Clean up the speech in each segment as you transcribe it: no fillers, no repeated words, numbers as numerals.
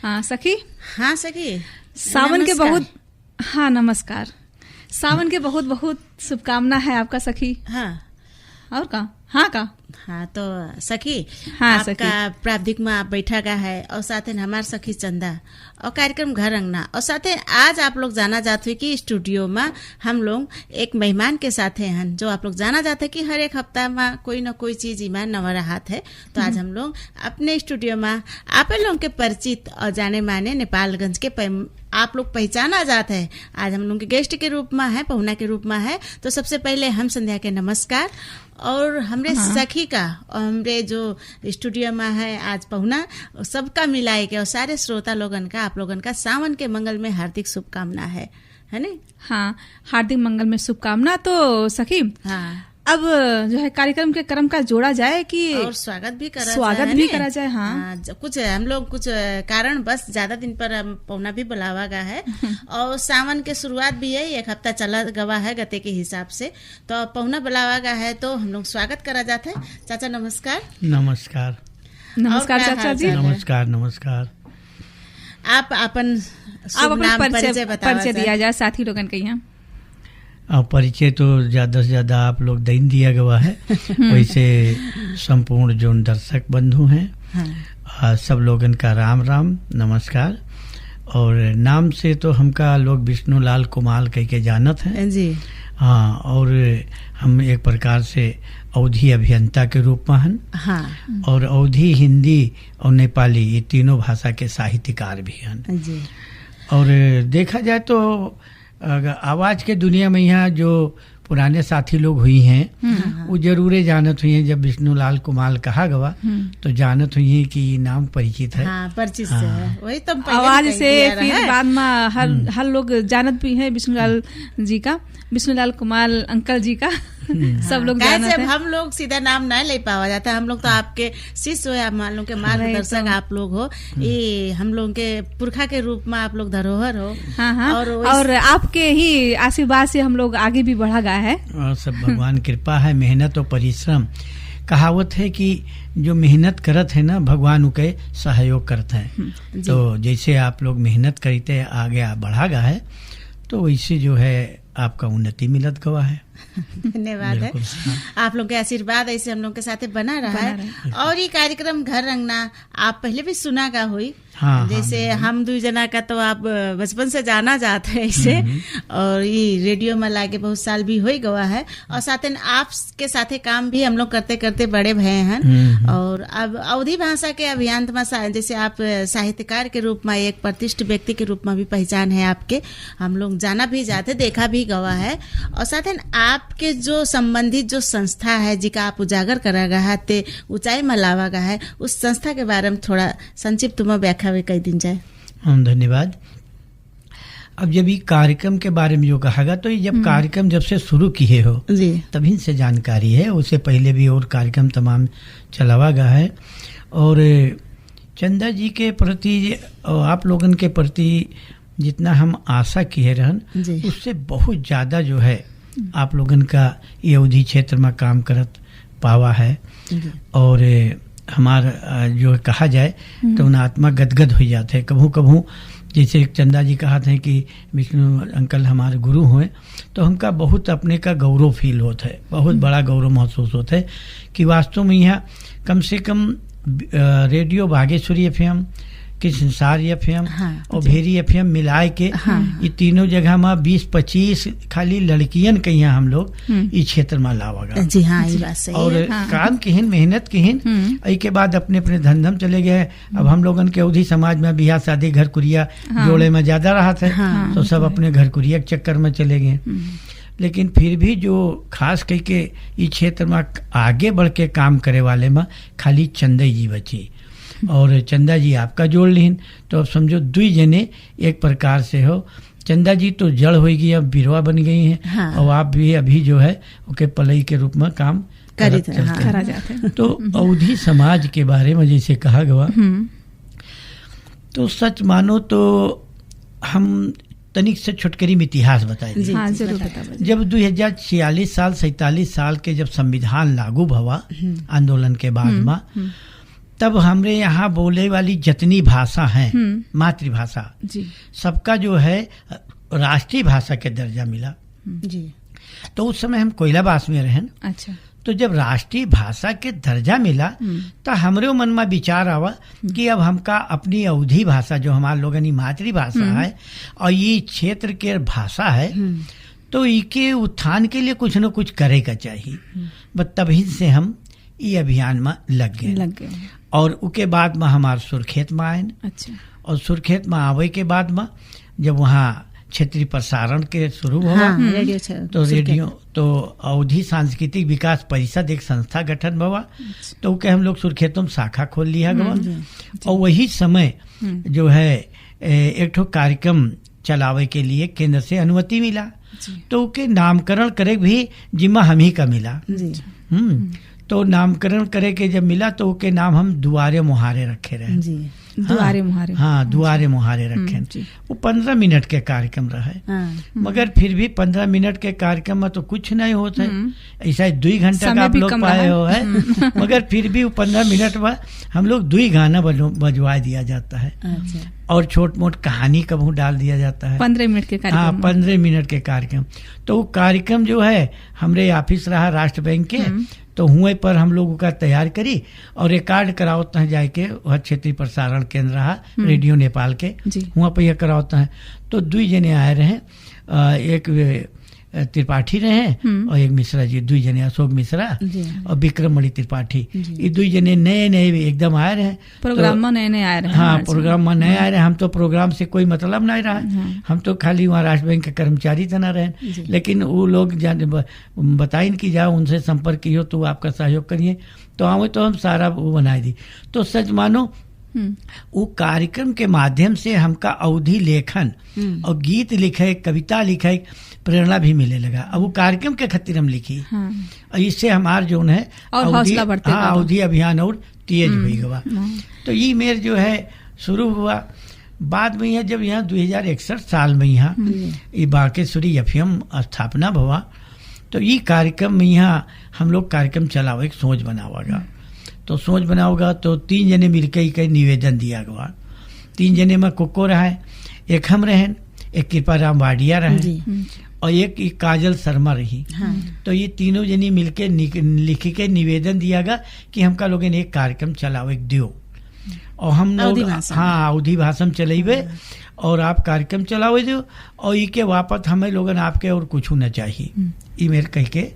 हाँ सखी। हाँ सखी, सावन के बहुत, हाँ नमस्कार। सावन के बहुत बहुत शुभकामना है आपका सखी। हाँ और का हाँ का हाँ तो सखी, हाँ आपका प्रावधिक में आप बैठा का है और साथ ही हमारे सखी चंदा और कार्यक्रम घर अंगना और साथ ही आज आप लोग जाना जाते हैं कि स्टूडियो में हम लोग एक मेहमान के साथ हैं जो आप लोग जाना जाते हैं कि हर एक हफ्ता में कोई ना कोई चीज ईमान नवा रहात है। तो आज हम लोग अपने स्टूडियो में आप लोगों के परिचित और जाने माने नेपालगंज के आप लोग पहचाना जाते हैं। आज हम लोग के गेस्ट के रूप में है, पहुना के रूप में है। तो सबसे पहले हम संध्या के नमस्कार और हमरे सखी का और हमरे जो स्टूडियो में है आज पहुना सबका मिलाए के और सारे श्रोता लोगन का आप लोगन का सावन के मंगल में हार्दिक शुभकामना है नहीं? हाँ, हार्दिक मंगल में शुभकामना। तो सखी हाँ, अब जो है कार्यक्रम के क्रम का जोड़ा जाए कि और स्वागत भी करा जाए। हाँ, कुछ हम लोग कुछ कारण बस ज्यादा दिन पर पौना भी बुलावा गया है और सावन के शुरुआत भी है, एक हफ्ता चला गवा है गते के हिसाब से। तो पौना बुलावा गया है तो हम लोग स्वागत करा जाते हैं। चाचा नमस्कार। नमस्कार। नमस्कार चाचा जी। नमस्कार नमस्कार। आप अपन परिचय दिया जाए साथी लोगन के यहाँ। परिचय तो ज्यादा से ज्यादा आप लोग दिन दिया गया है वैसे संपूर्ण जो दर्शक बंधु हैं सब लोगन का राम राम नमस्कार। और नाम से तो हमका लोग विष्णुलाल कुमाल कह के जानत हैं जी। हाँ, और हम एक प्रकार से अवधी अभियंता के रूप में हैं। हाँ। और अवधी, हिंदी और नेपाली ये तीनों भाषा के साहित्यकार भी हैं जी। और देखा जाए तो आवाज के दुनिया में यहाँ जो पुराने साथी लोग हुई हैं वो जरूर जानत हुई हैं। जब विष्णुलाल कुमाल कहा गवा तो जानत हुई हैं कि नाम परिचित है। हाँ, परिचित से है। वही तो आवाज से फिर बाद में हर लोग जानत भी हैं विष्णुलाल जी का, विष्णुलाल कुमाल अंकल जी का सब लोग जानते हैं। हम लोग सीधा नाम नहीं ले पावा जाता, हम लोग तो आपके शिष्य हो, हम लोग के मार्गदर्शक आप लोग हो, ये हम लोग के पुरखा के रूप में आप लोग धरोहर हो। हाँ, और आपके ही आशीर्वाद से हम लोग आगे भी बढ़ा गया है। और सब भगवान कृपा है, मेहनत और परिश्रम। कहावत है कि जो मेहनत करत है ना भगवान उनके सहयोग करते हैं। तो जैसे आप लोग मेहनत करते आगे बढ़ा गया है तो वैसे जो है आपका उन्नति मिलत गवा है। धन्यवाद है। आप लोग के आशीर्वाद ऐसे हम लोग के साथ बना रहा है। और ये कार्यक्रम घर रंगना आप पहले भी सुना का हुई। हाँ, जैसे हम दो जना का तो आप बचपन से जाना जाते हैं इसे और ये रेडियो में लाके बहुत साल भी हो गवा है और साथ में आपके साथे काम भी हम लोग करते करते बड़े भये हैं। और अब अवधी भाषा के अभियांत में जैसे आप साहित्यकार के रूप में एक प्रतिष्ठित व्यक्ति के रूप में भी पहचान है आपके, हम लोग जाना भी जाते देखा भी गवा है। और साथ में आपके जो संबंधित जो संस्था है जिका आप उजागर करा गया है ते ऊंचाई में लावा गया है, उस संस्था के बारे में थोड़ा संक्षिप्त में व्याख्या कई दिन जाए। धन्यवाद। अब जब ये कार्यक्रम के बारे में जो कहा तो ये जब कार्यक्रम जब से शुरू किए हो तभी से जानकारी है, उससे पहले भी और कार्यक्रम तमाम चलावा गया है। और चंदा जी के प्रति और आप लोगन के प्रति जितना हम आशा किए रहन उससे बहुत ज्यादा जो है आप लोगन का ये अवधी क्षेत्र में काम करत पावा है। और हमारा जो कहा जाए तो उन आत्मा गदगद हो जाते हैं। कभू कभू जैसे चंदा जी कहा था कि विष्णु अंकल हमारे गुरु हुए तो हमका बहुत अपने का गौरव फील होता है, बहुत बड़ा गौरव महसूस होता है कि वास्तव में यहाँ कम से कम रेडियो बागेश्वरी FM कि संसार FM और भेरी FM मिलाए के ये तीनों जगह में 20-25 खाली लड़कियन के यहाँ हम लोग इस क्षेत्र में लावा जी। हाँ, ये बात सही और है। काम किहिन मेहनत किहिन के बाद अपने अपने धंधम चले गए। अब हम लोगन के अवधी समाज में बियाह शादी घर कुरिया जोड़े में ज्यादा रहा था तो सब अपने घर कुरिया के चक्कर में चले गए। लेकिन फिर भी जो खास करके इस क्षेत्र में आगे बढ़ के काम करे वाले में खाली चंदा जी बची और चंदा जी आपका जोड़ लीन तो अब समझो दुई जने एक प्रकार से हो। चंदा जी तो जड़ होगी, अब बिरवा बन गई हैं और आप भी अभी जो है ओके पलई के रूप में काम करा जाते हैं। तो अवधी समाज के बारे में जैसे कहा गया तो सच मानो तो हम तनिक से छुटकरी में इतिहास बताए। जब 2046 साल 47 साल के जब संविधान लागू भवा आंदोलन के बाद में तब हमरे यहाँ बोले वाली जितनी भाषा है मातृभाषा जी, सबका जो है राष्ट्रीय भाषा के दर्जा मिला जी। तो उस समय हम कोयलाबास में रहे। अच्छा, तो जब राष्ट्रीय भाषा के दर्जा मिला तो हमरे मन में विचार आवा कि अब हमका अपनी अवधी भाषा जो हमारे लोगन की मातृभाषा है और ये क्षेत्र के भाषा है तो इके उत्थान के लिए कुछ न कुछ करेगा चाहिए। बस तभी से हम ये अभियान में लग गए। और उसके बाद में हमारे सुरखेत में आए। अच्छा, और सुरखेत में आवे के बाद में जब वहाँ क्षेत्रीय प्रसारण के शुरू हुआ तो रेडियो तो अवधि सांस्कृतिक विकास परिषद एक संस्था गठन हुआ। तो के हम लोग सुरखेतों में शाखा खोल लिया गया। और वही समय जो है एक ठो कार्यक्रम चलावे के लिए केंद्र से अनुमति मिला। तो उके नामकरण करे भी जिम्मा हम ही का मिला। तो नामकरण करे के जब मिला तो उके नाम हम दुआरे मुहारे रखे रहे। दुआरे मुहारे, हाँ दुआरे मुहारे रखे। वो 15 मिनट के कार्यक्रम रहे। मगर फिर भी 15 मिनट के कार्यक्रम में तो कुछ नहीं होता है। ऐसा 2 घंटा का आप लोग पाए हो है। मगर फिर भी वो 15 मिनट में हम लोग 2 गाना बजवा दिया जाता है। और छोट मोट कहानी कभी डाल दिया जाता है 15 मिनट के कार्यक्रम। हाँ 15 मिनट के कार्यक्रम। तो वो कार्यक्रम जो है हमरे ऑफिस रहा राष्ट्र बैंक के। तो हुए पर हम लोगों का तैयार करी और रिकॉर्ड करावता है जाके वह क्षेत्रीय प्रसारण केंद्र रहा रेडियो नेपाल के वहाँ पर यह करावता है। तो 2 जने आए रहे, एक त्रिपाठी रहे और एक मिश्रा जी, 2 जने अशोक मिश्रा और विक्रम मणि त्रिपाठी। ये 2 जने नए नए एकदम आए रहे प्रोग्राम में, नए नए आए रहे। हाँ प्रोग्राम में नए आए रहे। हम तो प्रोग्राम से कोई मतलब नहीं रहा। हम तो खाली वहाँ राष्ट्र बैंक के कर्मचारी तना रहे। लेकिन वो लोग बताइन कि जाओ उनसे संपर्क किए तो आपका सहयोग करिए। तो आओ तो हम सारा वो बनाए दी। तो सच मानो वो कार्यक्रम के माध्यम से हमका अवधि लेखन और गीत लिखे, कविता लिखे प्रेरणा भी मिले लगा। अब वो कार्यक्रम के खातिर हम लिखी। और इससे हमार जो है अवधि अभियान और तेज हुई गवा। तो ये मेरे जो है शुरू हुआ। बाद में यह जब यहाँ 2061 साल में यहाँ ये बाकेश्वरी एफएम स्थापना हुआ तो ये कार्यक्रम में यहाँ हम लोग कार्यक्रम चलाओ एक सोच बनावागा। तो सोच बनाओगा तो 3 जने मिलकर कई निवेदन दिया गया। 3 जने में कोको रहा, एक हम रहे, एक कृपाराम वाडिया रहे और एक काजल शर्मा रही। तो ये तीनों जनी मिलके लिख के निवेदन दिया गया कि हमका लोगों ने एक कार्यक्रम चलाओ एक दियो और हम लोग हाँ अवधि भाषा चलेबे और आप कार्यक्रम चलाओ दो और ई के वापस हमें लोगन आपके और कुछ न चाहिए। ये मेरे कह के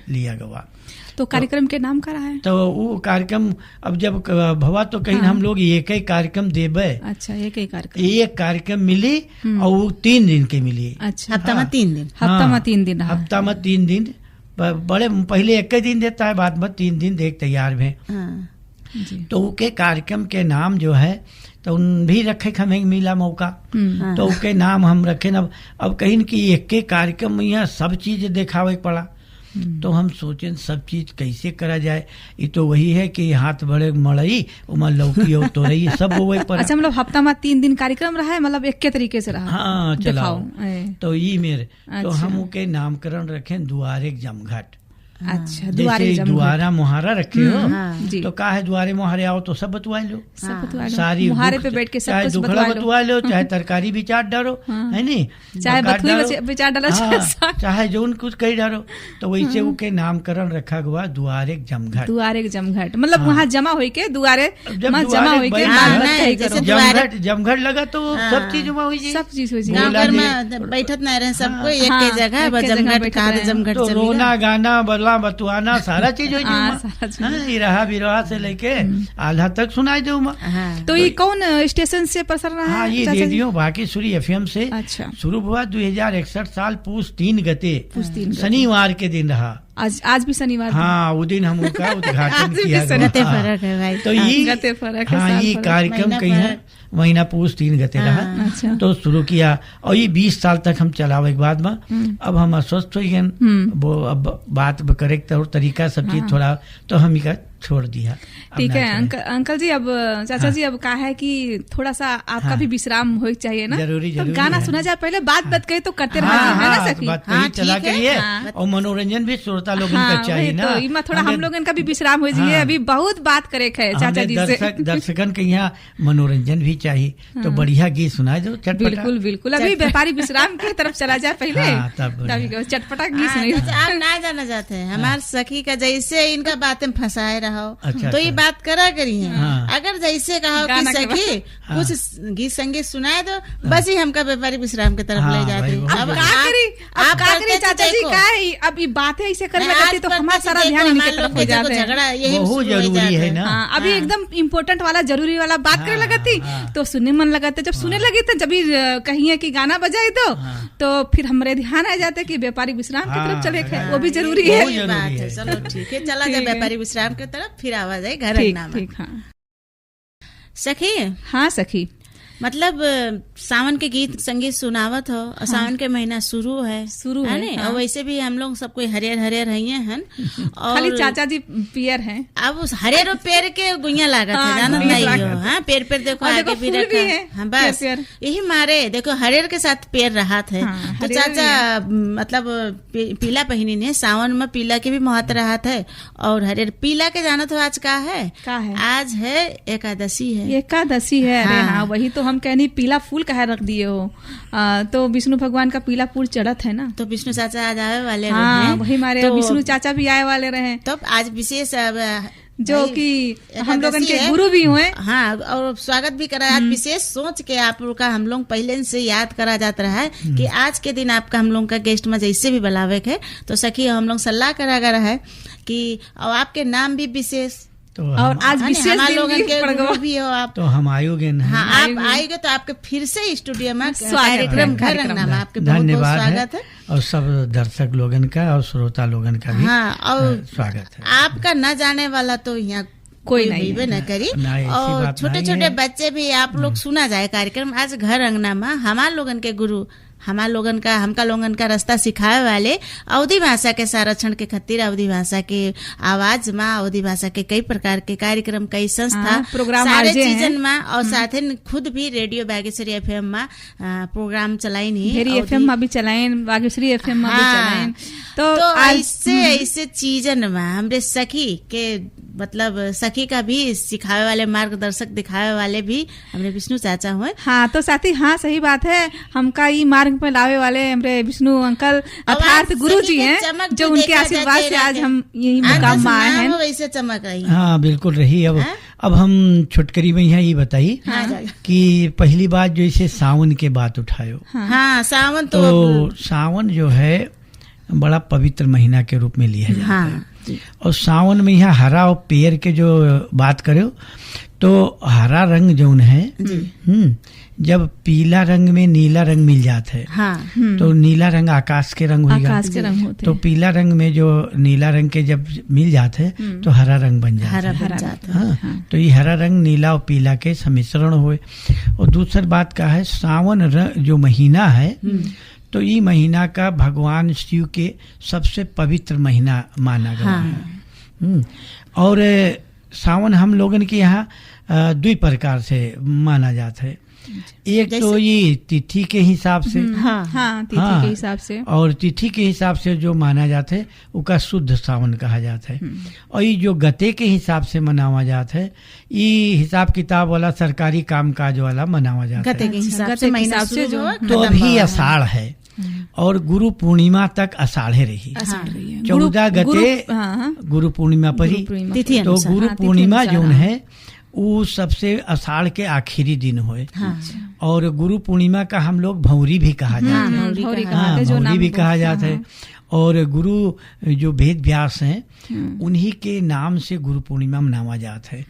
लिया गया। तो कार्यक्रम के नाम का रहा है। तो वो कार्यक्रम अब जब भवा तो कहीं हम लोग एक ही कार्यक्रम देबे। अच्छा, एक ही कार्यक्रम, एक कार्यक्रम मिली और वो 3 दिन के मिली। अच्छा, हफ्ता में 3 दिन, हफ्ता में 3 दिन, हफ्ता में 3 दिन। बड़े पहले एक ही दिन देता है, बाद में 3 दिन देख तैयार में। तो उनके कार्यक्रम के नाम जो है तो उन भी रखे हमें मिला मौका। तो उनके नाम हम रखे। अब कहीं की एक के कार्यक्रम में यहाँ सब चीज दिखावे पड़ा। तो हम सोचे सब चीज कैसे करा जाए। ये तो वही है कि हाथ बड़े मड़ई उमा लौकी और तोरई सब वो पर। अच्छा, मतलब हफ्ता में 3 दिन कार्यक्रम रहा है, मतलब एक के तरीके से रहा। हाँ चलाओ। तो ये मेरे तो हम उनके नामकरण रखे दुआरे जमघट। अच्छा, जैसे दुआरा मुहारा रखे हो तो का है दुआरे मुहारे आओ तो सब बतवा लो। सारी मुहारे पे बैठ के सब चाहे दुखड़ा बतवा लो, चाहे तरकारी भी चाट डालो, है नी, चाहे बथुई भी चाट डालो, चाहे जो कुछ कही डालो। तो वैसे उनके नामकरण रखा गया दुआरे जमघट। दुआरे जमघट मतलब वहाँ जमा हो के दुआरे जमा हो के जमघट लगा तो सब चीज जमा हुई, सब चीज हुई। गाँव घर में बैठत नहीं रहे, सबको एक जगह जमघट। तो रोना गाना बदला बतुआना सारा चीज हो रहा बिरहा से लेके आधा तक सुनाई दो। तो ये कौन स्टेशन से प्रसारण रहा है? हाँ, ये रेडियो बाकेश्वरी एफएम से शुरू हुआ 2061 साल पूस 3 गते शनिवार के दिन रहा। आज भी शनिवार। हाँ, वो दिन हम उनका उद्घाटन किया गया। फर्क है भाई। तो ये कार्यक्रम कहीं है महीना पूस 3 गते रहा। तो शुरू किया और ये 20 साल तक हम चलावे के बाद में अब हम अस्वस्थ हो गए। वो अब बात करेक्ट और तरीका सब चीज थोड़ा तो हम छोड़ दिया। ठीक है अंकल जी। अब चाचा जी अब कहा है कि थोड़ा सा आपका भी विश्राम हो चाहिए ना, जरूरी तो गाना सुना जाए। पहले बात कही तो करते रहा है ना सखी, चला करिए और मनोरंजन भी श्रोता लोगों का चाहिए ना। तो थोड़ा हम लोगन का भी विश्राम हो जाइए, अभी बहुत बात करे है चाचा जी से। दर्शकन के यहाँ मनोरंजन भी चाहिए, तो बढ़िया गीत सुनाए दो चटपटा। बिल्कुल बिल्कुल, अभी व्यापारी विश्राम की तरफ चला जाए पहले, तब चटपटा गीत सुनिए। आप ना जाना चाहते हैं हमारे सखी का, जैसे इनका बातें फंसाए रहो तो ये बात करा करी है। अगर जैसे कहो कि सखी कुछ गीत संगीत सुनाए दो, बस ही हमका व्यापारी विश्राम की तरफ ले जाते हैं। अब आप चाचा जी का अब ये बातें ऐसे करने लगती तो हमारा सारा ध्यान इनके तरफ हो जाता है। झगड़ा यही बहुत जरूरी है ना। अभी एकदम इम्पोर्टेंट वाला जरूरी वाला बात करने लगती तो सुनने मन लगाते। जब सुनने लगी तो जब कहिए कि गाना बजाई तो फिर हमारे ध्यान आ जाते कि व्यापारी विश्राम की तरफ चले, वो भी जरूरी है। चलो ठीक है, चला जाए व्यापारी विश्राम की तरफ, फिर आवाज आई घर अंगना में। सखी, हाँ सखी, मतलब सावन के गीत संगीत सुनावत हो और सावन के महीना शुरू है ना। और वैसे भी हम लोग सब कोई हरियर हरियर हैं और खाली चाचा जी पियर हैं। अब उस हरियर और पेड़ के गुइया लागत है, जानत नहीं हो। हाँ, पेड़ देखो आगे भी रखा है। बस यही मारे देखो हरियर के साथ पेड़ रहा है। तो चाचा मतलब पीला पहिनी ने सावन में पीला के भी महत्व रहा है। और हरियर पीला के जानत हो आज का है? आज है एकादशी है। एकादशी है। अरे हाँ, वही तो हम कहनी पीला फूल कहा रख दिए हो। तो विष्णु भगवान का पीला फूल चढ़त है ना, तो विष्णु चाचा आज आए वाले रहे। हाँ, वही हमारे तो विष्णु चाचा भी आए वाले रहे। तो आज विशेष जो कि हम लोग के गुरु भी हुए। हाँ, और स्वागत भी करा। आज विशेष सोच के आप लोग का हम लोग पहले से याद करा जाता रहा है कि आज के दिन आपका हम लोग का गेस्ट में जैसे भी बुलावे है तो सखी हम लोग सलाह करा गया है कि और आपके नाम भी विशेष तो और आज विशेष लोगों के भी हो आप, तो हम आयोगे। हाँ, आप आएंगे तो आपके फिर से स्टूडियो में कार्यक्रम घर अंगना में आपके बहुत स्वागत है। और सब दर्शक लोगन का और श्रोता लोगन का भी और स्वागत है। आपका न जाने वाला तो यहाँ कोई नहीं न करी। और छोटे छोटे बच्चे भी आप लोग सुना जाए कार्यक्रम आज घर अंगना में। हमारे लोगन के गुरु हमका लोगन का रास्ता सिखाए वाले अवधी भाषा के संरक्षण के खातिर अवधी भाषा के आवाज में अवधी भाषा के कई प्रकार के कार्यक्रम कई संस्था प्रोग्राम सारे चीजन में और साथ ही खुद भी रेडियो बागेश्वरी FM में प्रोग्राम चलाइन ही FM में भी चलाइन, बागेश्वरी FM में भी चलाइन। तो ऐसे चीजन में हमरे सखी के मतलब सखी का भी सिखावे वाले मार्गदर्शक दिखावे वाले भी हमरे विष्णु चाचा हुए। हाँ, तो साथी हाँ सही बात है। हमका ये मार्ग पे लावे वाले हमरे विष्णु अंकल अर्थात गुरु जी हैं, जो उनके आशीर्वाद से आज हम यही मुकाम में आए हैं। वैसे चमक रही। हाँ बिल्कुल रही। अब हम छुटकरी में यहाँ ये बताइए कि पहली बात जो इसे सावन के बात उठायो। हाँ, सावन तो सावन जो है बड़ा पवित्र महीना के रूप में लिया जाता है। और सावन में यहाँ हरा और पेड़ के जो बात करो तो हरा रंग जो है जब पीला रंग में नीला रंग मिल जाता है तो नीला रंग आकाश के रंग होगा। तो पीला रंग में जो नीला रंग के जब मिल जाते हैं तो हरा रंग बन जाता है। तो ये हरा रंग नीला और पीला के सम्मिश्रण हुए। और दूसरी बात का है सावन जो महीना है तो ये महीना का भगवान शिव के सबसे पवित्र महीना माना गया है। और सावन हम लोगन के यहाँ दो प्रकार से माना जाता है। एक तो ये तिथि के हिसाब से, तिथि के हिसाब से, और तिथि के हिसाब से जो माना जाता है उसका शुद्ध सावन कहा जाता है। और ये जो गते के हिसाब से मनावा जाता है ये हिसाब किताब वाला सरकारी कामकाज वाला मनावा जाता है। गते के हिसाब से महीना से जो तो अभी आषाढ़ है और गुरु पूर्णिमा तक आषाढ़े रही। 14 गते गुरु पूर्णिमा पर ही। तो गुरु पूर्णिमा जो है वो सबसे आषाढ़ के आखिरी दिन हुए। और गुरु पूर्णिमा का हम लोग भौरी भी कहा जाता है। भौरी भी कहा जाता है। और गुरु जो वेद व्यास हैं उन्हीं के नाम से गुरु पूर्णिमा मनावा जाता है।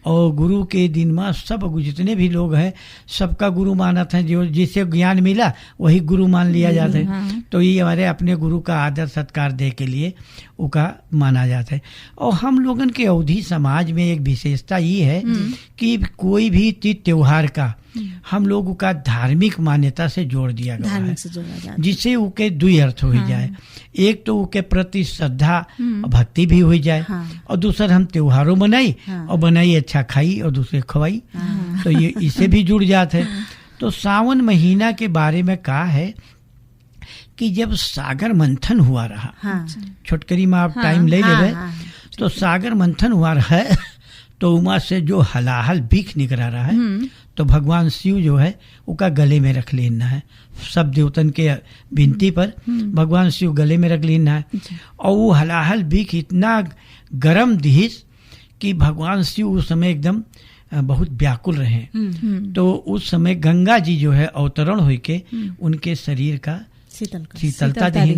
और गुरु के दिन में सब जितने भी लोग हैं सबका गुरु मानत है। जो जिसे ज्ञान मिला वही गुरु मान लिया जाता है। तो ये हमारे अपने गुरु का आदर सत्कार दे के लिए उका माना जाता है। और हम लोगन के अवधी समाज में एक विशेषता ये है कि कोई भी तीज त्योहार का हम लोग का धार्मिक मान्यता से जोड़ दिया गया है, धार्मिक से जोड़ा जाता है। जिससे उके दुई अर्थ हो जाए। एक तो उके प्रति श्रद्धा और भक्ति भी हो जाए, और दूसरा हम त्योहारों मनाई और बनाई अच्छा खाई और दूसरे खवाई, तो ये इससे भी जुड़ जाते हैं। तो सावन महीना के बारे में कहा है कि जब सागर मंथन हुआ रहा, छोटकरी में आप टाइम ले लेवे, तो सागर मंथन हुआ रहा है, तो उमा से जो हलाहल बीख निकला रहा है, तो भगवान शिव जो है उसका गले में रख लेना है। सब देवतन के विनती पर भगवान शिव गले में रख लेना है, और वो हलाहल बीख इतना गरम दिहिस कि भगवान शिव उस समय एकदम बहुत व्याकुल रहे। तो उस समय गंगा जी जो है अवतरण हुई के उनके शरीर का शीतलता दी।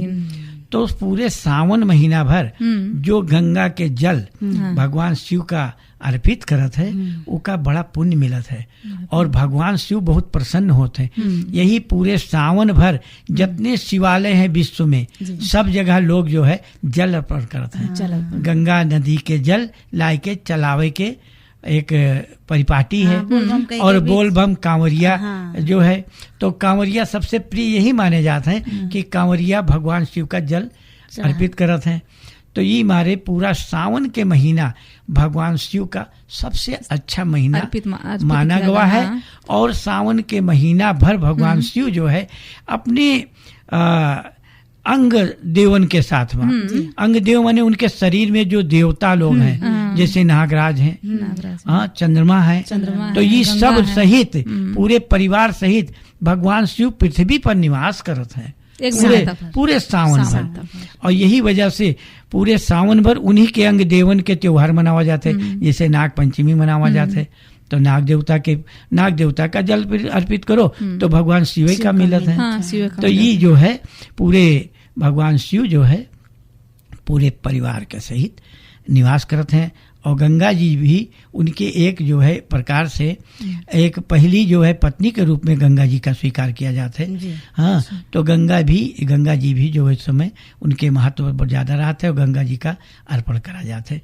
तो उस पूरे सावन महीना भर जो गंगा के जल भगवान शिव का अर्पित करत है, उसका बड़ा पुण्य मिलत है, और भगवान शिव बहुत प्रसन्न होते हैं। यही पूरे सावन भर जितने शिवालय हैं विश्व में, सब जगह लोग जो है जल अर्पण करते हैं। गंगा नदी के जल लाए के चलावे के एक परिपाटी है, और बोल बम कांवरिया जो है, तो कांवरिया सबसे प्रिय यही माने जाते हैं कि कांवरिया भगवान शिव का जल अर्पित करते हैं। तो ये मारे पूरा सावन के महीना भगवान शिव का सबसे अच्छा महीना माना गया है, और सावन के महीना भर भगवान शिव जो है अपने अंग देवन के साथ में, अंग देव माने उनके शरीर में जो देवता लोग हैं, जैसे नागराज हैं, हाँ चंद्रमा है, तो ये सब सहित पूरे परिवार सहित भगवान शिव पृथ्वी पर निवास करते हैं पूरे सावन भर। और यही वजह से पूरे सावन भर उन्हीं के अंग देवन के त्योहार मनावा जाते हैं, जैसे नाग पंचमी मनावा जाते है, तो नाग देवता का जल अर्पित करो तो भगवान शिव का मिलत है। तो ये जो है पूरे भगवान शिव जो है पूरे परिवार के सहित निवास करते हैं। और गंगा जी भी उनके एक जो है प्रकार से एक पहली जो है पत्नी के रूप में गंगा जी का स्वीकार किया जाता है। हाँ, तो गंगा जी भी जो है इस समय उनके महत्व बहुत ज़्यादा रहते हैं, और गंगा जी का अर्पण करा जाता है।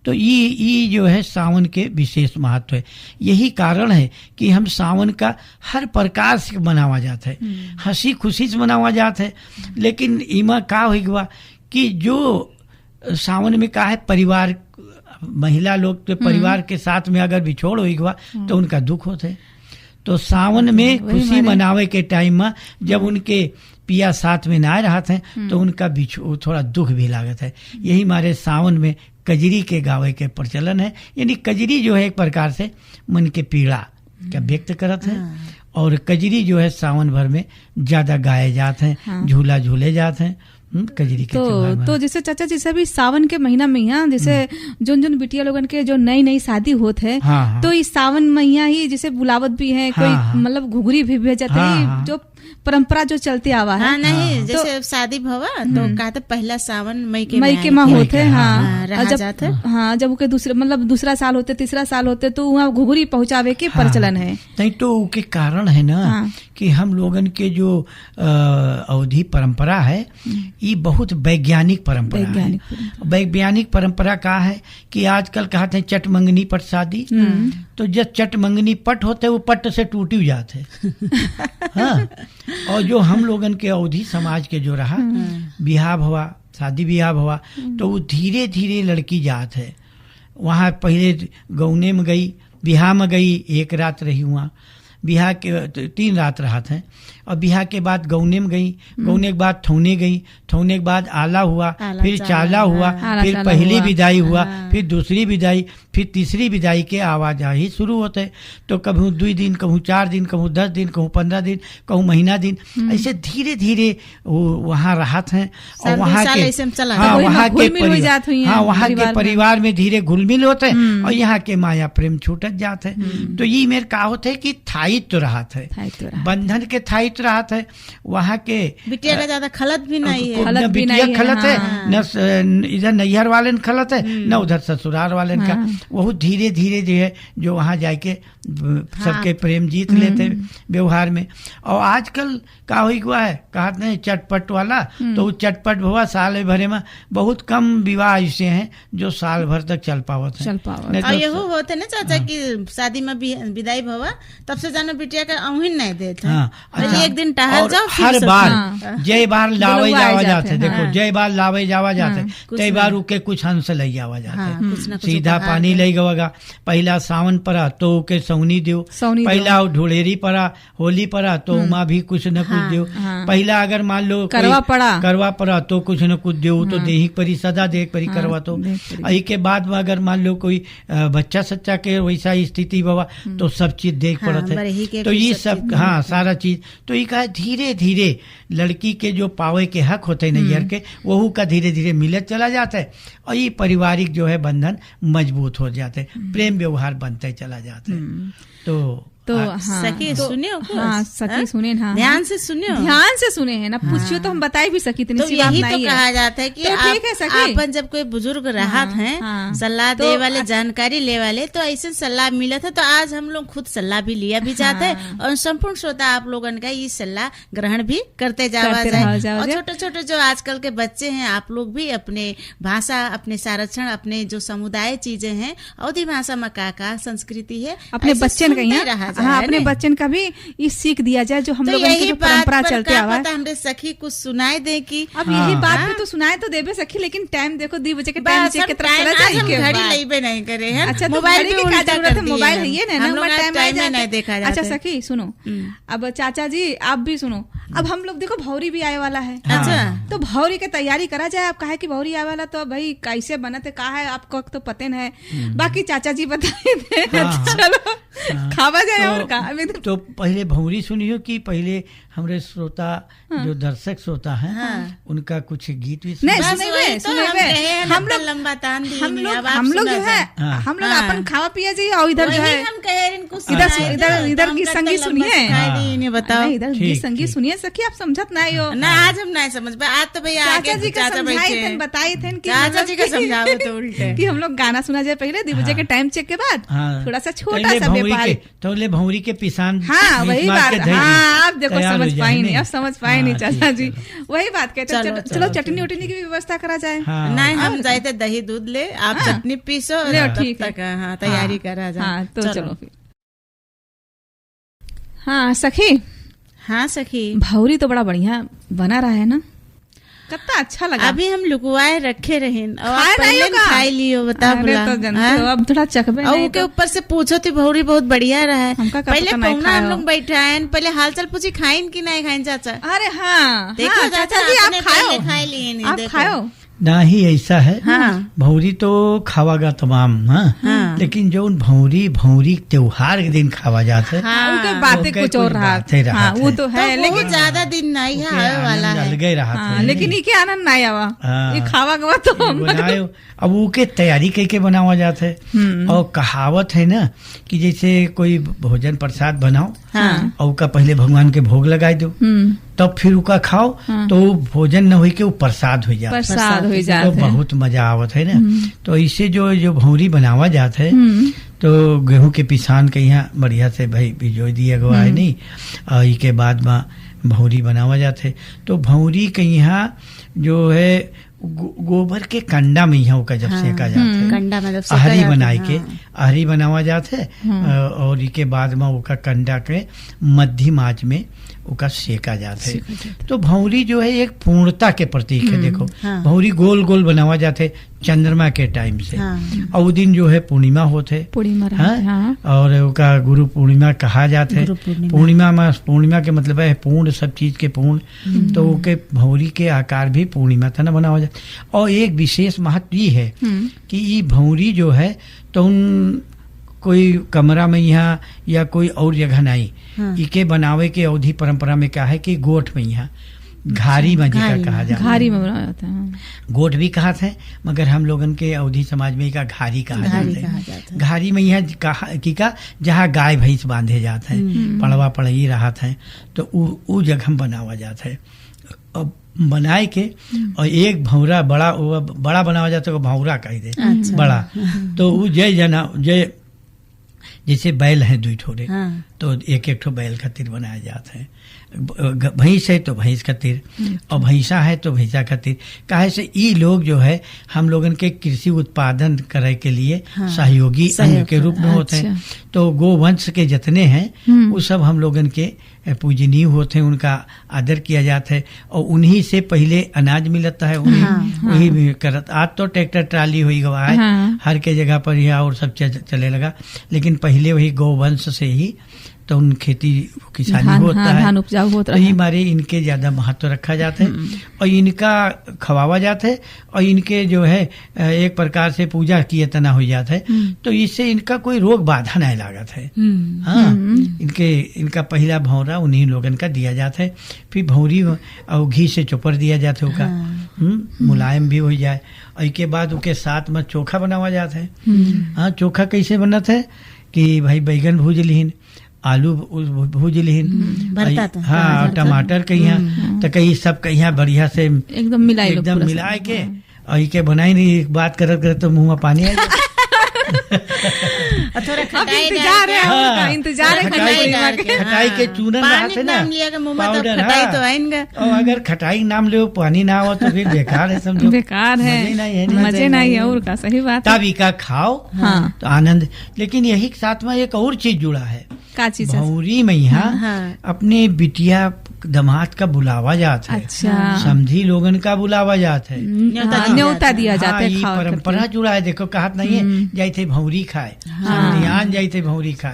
तो ये जो है सावन के विशेष महत्व है। यही कारण है कि हम सावन का हर प्रकार से मनावा जाता है, हंसी खुशी से मनावा जाता है। लेकिन इमा का हुआ कि जो सावन में का है परिवार, महिला लोग के परिवार के साथ में अगर बिछोड़ हुआ तो उनका दुख होता है। तो सावन में खुशी मनावे के टाइम में जब उनके पिया साथ में ना रहते हैं तो उनका थोड़ा दुख भी लागत है। यही हमारे सावन में कजरी के गावे के प्रचलन है, यानी कजरी जो है एक प्रकार से मन के पीड़ा का व्यक्त करत है, और कजरी जो है सावन भर में ज्यादा गाए जाते हैं, झूला झूले जाते हैं कजरी के। तो जैसे चाचा जैसे अभी सावन के महीना में यहाँ जैसे जोन बिटिया लोगन के जो नई शादी होते है, तो इस सावन महीना ही जैसे बुलावत भी है, कोई मतलब घुघरी भी भेजते है, जो परंपरा जो चलते आवा है। हाँ, नहीं तो, जैसे शादी भवा तो कहते पहला सावन मई के माह होते हैं। हाँ, जब के दूसरे मतलब दूसरा साल होते, तीसरा साल होते, तो वहाँ घुघरी पहुँचावे के प्रचलन है। नहीं तो उसके कारण है ना कि हम लोगन के जो अवधि परंपरा है ये बहुत वैज्ञानिक परंपरा है। वैज्ञानिक परंपरा का है कि आजकल कहते हैं चट मंगनी पट शादी, तो जब चट मंगनी पट होते वो पट से टूटी जाते। हाँ, और जो हम लोगन के अवधि समाज के जो रहा बिहार हुआ, शादी बिहार हुआ, तो वो धीरे धीरे लड़की जात है। वहाँ पहले गौने में गई, बिहार में गई, एक रात रही, वहाँ बिहार के 3 रात रहा था, और बिहार के बाद गौने में गई, गौने के बाद थौने गई, थौने के बाद आला हुआ, फिर चाला हुआ, फिर पहली विदाई हुआ, फिर दूसरी विदाई, फिर तीसरी विदाई के आवाजाही शुरू होते। तो कभी 2 दिन, कभी 4 दिन, कभी 10 दिन, कभी 15 दिन, कभी महीना दिन, ऐसे धीरे धीरे वहाँ राहत है। और वहाँ के परिवार में धीरे घुलमिल होते हैं, और यहाँ के माया प्रेम छूटत जाते हैं। तो ये मेरे का होते है कि थायित्व राहत है, बंधन के थायित्व राहत है। वहाँ के बिटिया का ज्यादा खलत भी नहीं है, बिटिया खलत है, न इधर नैहर वाले न खलत है, न उधर ससुराल वाले का। बहुत धीरे धीरे जो है जो वहाँ जाके सबके प्रेम जीत लेते व्यवहार में। और आजकल का हुआ है कहते हैं चटपट वाला, तो वो चटपट हुआ साल भरे में बहुत कम विवाह ऐसे हैं जो साल भर तक चल पावत है। और यही होते ना चाचा कि शादी में विदाई भवा तब से जानो बिटिया का अहिन नहीं देते। हाँ, अच्छा, एक दिन टहल जाओ हर बार हाँ। जय बार लावे बुलवा जावा जाते, जाते, देखो हाँ। जय बार लावे जावा जाते, कुछ तई ना। बार उके कुछ हंस लई जावा हाँ, जाते, कुछ ना कुछ सीधा उपहार पानी दे। लई गवागा। पहला सावन परा तो उके सौनी दियो, सौनी दो। पहला ढोलेरी परा होली परा तो उमा भी कुछ न कुछ हाँ, दियो। हाँ। पहला अगर मान लो कोई करवा पड़ा। करवा पड़ा तो कुछ न कुछ दियो, तो देही परी सदा देख परी हाँ, करवा तो। देख परी। आई के बाद में अगर मान लो कोई बच्चा सच्चा के वैसा स्थिति बाबा तो सब चीज देख हाँ, पड़त बरही है। के तो भी ये सब सब चीज हाँ सारा चीज तो ये कहा धीरे धीरे लड़की के जो पावे के हक होते नैयर के वहू का धीरे धीरे मिलत चला जाता है, और ये पारिवारिक जो है बंधन मजबूत हो जाते हैं, प्रेम व्यवहार बनते चला जाता है। तो हाँ, सखी तो- सुनियो कुछ? हाँ, सखी हाँ? सुने ना, ध्यान से सुनियो। ध्यान से सुने हैं ना, पूछियो तो हम बताई भी सकी इतनी तो सी बात यही तो नहीं है। कहा जाता है कि तो ठीक है सखी। अपन जब कोई बुजुर्ग रहत हाँ, हैं, हाँ। सलाह तो दे वाले, जानकारी ले वाले, तो ऐसे सलाह मिलत है। तो आज हम लोग खुद सलाह भी लिया भी जाता है, और संपूर्ण श्रोता आप लोगन का ये सलाह ग्रहण भी करते जावा करते जाए। रहो जाओ और जाए। छोटे छोटे जो आजकल के बच्चे हैं, आप लोग भी अपने भाषा, अपने संरक्षण, अपने जो समुदाय चीजें हैं, अवधि भाषा में का संस्कृति है, अपने ऐसे बच्चन का सुनते यहाँ, रहा जाए, हाँ, है अपने ने? बच्चन का भी ये सीख दिया जाए, जो हम तो लोग की यही जो बात परंपरा पर चलते का आवा है। पता हमरे सखी कुछ सुनाई दे की अब हाँ। यही बात हाँ। भी तो सुनाए तो देबे सखी, लेकिन टाइम देखो 2 बजे के टाइम बस चेक हम के तरफ टाइम चला आज जाए हम के घड़ी बाद। लेबे नहीं करे हैं। अच्छा, तो मोबाइल घड़ी भी की क्या उल्टा जरूरत कर है, दिए मोबाइल हैं। है ये ना, हम लोग नंबर आज टाइम टाइम में में नहीं देखा जाता अच्छा है। सखी सुनो, अब चाचा जी आप भी सुनो, अब हम लोग देखो भौरी भी आए वाला है। हाँ। अच्छा। तो भौरी के तैयारी करा जाए। आप कहे कि भौरी आए वाला, तो भाई कैसे बनते का है आपको तो पते न है, बाकी चाचा जी बताए थे। हाँ। चलो खावा जाए और का अभी तो तो पहले भौरी सुनियो कि पहले हमारे श्रोता जो दर्शक श्रोता हैं उनका कुछ गीत भी नहीं, बस सुनेबे, वही तो सुनेबे। हम कहे हैं, हम लगता लोग- लंबा तान दिए हम नहीं, लोग अब आप हम लोग सुना जो है जाए। हाँ। हम लोग हाँ। अपन खावा पिया जाइए और इधर जो वही है हम कहे इनको इधर सुनाए इधर दो, इधर तो की हम संगीत करते लंबा सुनिए। सिखाई दिए, इन्हें बताओ। नहीं, इधर ठीक, गीत संगीत ठीक। सुनिए सखी, आप समझत नहीं हो। ना आज हम नहीं समझ पाए, आज तो भैया चाचा आगे जी का चाचा समझाई बैठे थे, हैं। बताई थे कि चाचा मतलब जी का कि- समझावे तो उल्टे। कि हम लोग गाना सुना जाए पहले 2 बजे के टाइम चेक के बाद, हाँ। थोड़ा सा छोटा पहले सा भौरी व्यापारी। के तो भौरी के पिसान हाँ बीच वही मार बात, के धइली, हाँ आप देखो तैयार हो समझ जाए पाई नहीं, नहीं? अब समझ पाई हाँ, नहीं ठीक, चाचा जी, चलो। वही बात कहते चलो, चलो चलो, चटनी चलो। उटनी की भी व्यवस्था करा जाए। हाँ। नहीं हम जाते दही दूध ले, आप हाँ। चटनी पीसो, ले, तब ठीक है। तक हाँ तैयारी करा जाए। हाँ तो चलो फिर। हाँ सखी, हाँ सखी, भौरी तो बड़ा बढ़िया बना रहा है ना, कितना अच्छा लगा। अभी हम लुकवाए रखे रहे और खाए आप नहीं पहले होगा? खाई लियो, बताओ अरे भला। तो जानते हाँ? हो, अब थोड़ा चखबे और नहीं उसके तो। ऊपर से पूछो तो भौरी बहुत बढ़िया रहा है। हमका का पहले पता नहीं पौना हम खाए लोग हो। बैठाएन, पहले हालचाल पूछी खाइन की नहीं खाइन चाचा। अरे हाँ देखो हाँ, चाचा जी आपने आप पहले खाओ, खाई लिए नहीं, आप देखो। खाओ। ना ही ऐसा है। हाँ। भौरी तो खावागा तमाम, हाँ। हाँ। लेकिन जो भौरी भौरी त्योहार के दिन खावा जाता है, हाँ। उनके बातें ओके, कुछ और कुछ रहा। बातें रहा हाँ वो थे। तो है, तो लेकिन बहुत ज्यादा दिन नहीं है, आने वाला है। अलग ही रहा हाँ था, लेकिन नहीं? इके आनंद नहीं आवा, हाँ। ये खावा गवा तो हम बनाए अब वो के तैयारी करके बनावा जाता है। और कहावत है ना कि जैसे कोई भोजन प्रसाद बनाओ हाँ। और का पहले भगवान के भोग लगाए दो, तब फिर उका खाओ, तो वो भोजन न हुई के वो प्रसाद हो जाता है। प्रसाद हो तो जाते हैं। बहुत मजा आवत है ना। तो इससे जो भौरी बनावा जाता है, तो गेहूं के पिसान के यहाँ बढ़िया से भाई भिजो दिया गवा है नहीं, और इसके बाद में भौरी बनावा जाते। तो भौरी के यहाँ जो है गोबर के कंडा में यहाँ का जब सेका जाता है, कंडा मतलब सेका आहरी जाता है, बनाए के हाँ। आहरी बनावा जाता है, और इसके बाद में उसका कंडा के मध्यम आंच में उसका सेका जाता है। तो भौरी जो है एक पूर्णता के प्रतीक है। देखो हाँ। भौरी गोल गोल बनावा जाते चंद्रमा के टाइम से, हाँ। और वो दिन जो है पूर्णिमा होते, पूर्णिमा हाँ? रहते, हाँ। और उसका गुरु पूर्णिमा कहा जाता है। गुरु पूर्णिमा। पूर्णिमा के मतलब है पूर्ण, सब चीज के पूर्ण। तो उसके भौरी के आकार भी पूर्णिमा था ना बनावा जाता। और एक विशेष महत्व ये है कि ये भौरी जो है तो उन कोई कमरा में यहाँ या कोई और जगह नहीं, हाँ। इके बनावे के अवधि परंपरा में क्या है कि गोठ में यहाँ घारी में जिका घारी कहा जाता है। घारी में बनाया जाता है, हाँ। गोठ भी कहा था, मगर हम लोगन के अवधि समाज में का घारी कहा घारी जाता कहा है। जाता है। घारी में यह कहा कि का जहाँ गाय भैंस बांधे जाते हैं, पड़वा पड़ई रहा था, तो उ जगह बनावा जाता है। अब बनाए के और एक भौरा बड़ा बनावा जाता है, भौरा कह दे बड़ा। तो वो जय जना जय जैसे बैल है 2 ठोरे, हाँ। तो एक एक ठो बैल खातिर बनाया जाता है। भैंस है तो भैंस खातिर, और भैंसा है तो भैंसा खातिर। काहे से ई लोग जो है हम लोगन के कृषि उत्पादन करे के लिए सहयोगी अंग के रूप में होते हैं। तो गोवंश के जितने हैं वो सब हम लोगन के पूजनीय होते हैं, उनका आदर किया जाता है, और उन्हीं से पहले अनाज मिलता है, वही करत। आज तो ट्रैक्टर ट्राली हुई गवा है हर के जगह पर यह और सब चले लगा, लेकिन पहले वही गोवंश से ही तो उन खेती किसानी होता है, धान उपजाऊ होता है। हमारे इनके ज्यादा महत्व रखा जाता है और इनका खवावा जाता है, और इनके जो है एक प्रकार से पूजा किए तना हो जाता है, तो इससे इनका कोई रोग बाधा नहीं लागत है। हाँ, इनका पहला भौरा उन्हीं लोगन का दिया जाता है, फिर भौरी और घी से चोपर दिया जाता है, उनका मुलायम भी हो जाए। और इसके बाद उसके साथ में चोखा बनावा जाता है। हाँ, चोखा कैसे बनता है कि भाई बैगन भूज लिहिन, आलू भूज लिहिन, हाँ, टमाटर कहीं तो कहीं सब कहीं बढ़िया से एकदम मिलाए के और के बनाई नहीं। बात करत करत तो मुंह में पानी आ जाए। थोड़ा इंतजार है खटाई के चूरन रहते ना, पाउडर। और अगर खटाई नाम ले पानी ना हो तो फिर बेकार है, समझो बेकार है, मजे नहीं है। और का सही बात, तब इका खाओ तो आनंद। लेकिन यही साथ में एक और चीज जुड़ा है, भौरी मैया अपने बिटिया दमाद का बुलावा जाता है। अच्छा। समझी लोगन का बुलावा जाता है, न्योता दिया जाता है। परंपरा जुड़ा है। देखो कहत नहीं है जाई थे भौरी खाए, समधियान जाई थे भौरी खाए।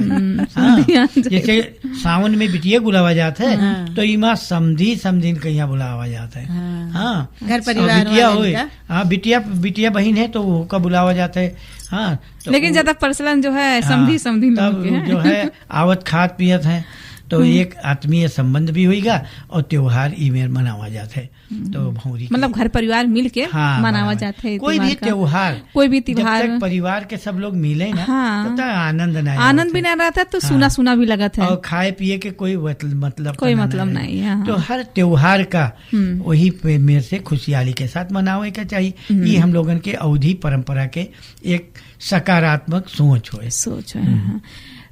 जैसे सावन में बिटिया बुलावा जाता है, तो इमा समझीन कहीं बुलावा जाता है। हाँ, घर परिवार बिटिया हो, हाँ, बिटिया बहन है तो वो का बुलावा जाता है। हाँ, तो लेकिन ज्यादा प्रचलन जो है समधी जो है आवत खात पियत है, तो एक आत्मीय संबंध भी होगा और त्योहार ईमेल मनावा जाता है। तो भौरी मतलब घर परिवार मिल के मनावा जाता है। कोई भी त्योहार जब तक परिवार के सब लोग मिले ना, तो आनंद भी नहीं रहता, तो सुना भी लगता है, और खाए पिए के कोई मतलब नहीं है। तो हर त्योहार का वही मेरे से खुशहाली के साथ मनावे का चाहिए। ये हम लोगन के अवधि परंपरा के एक सकारात्मक सोच है।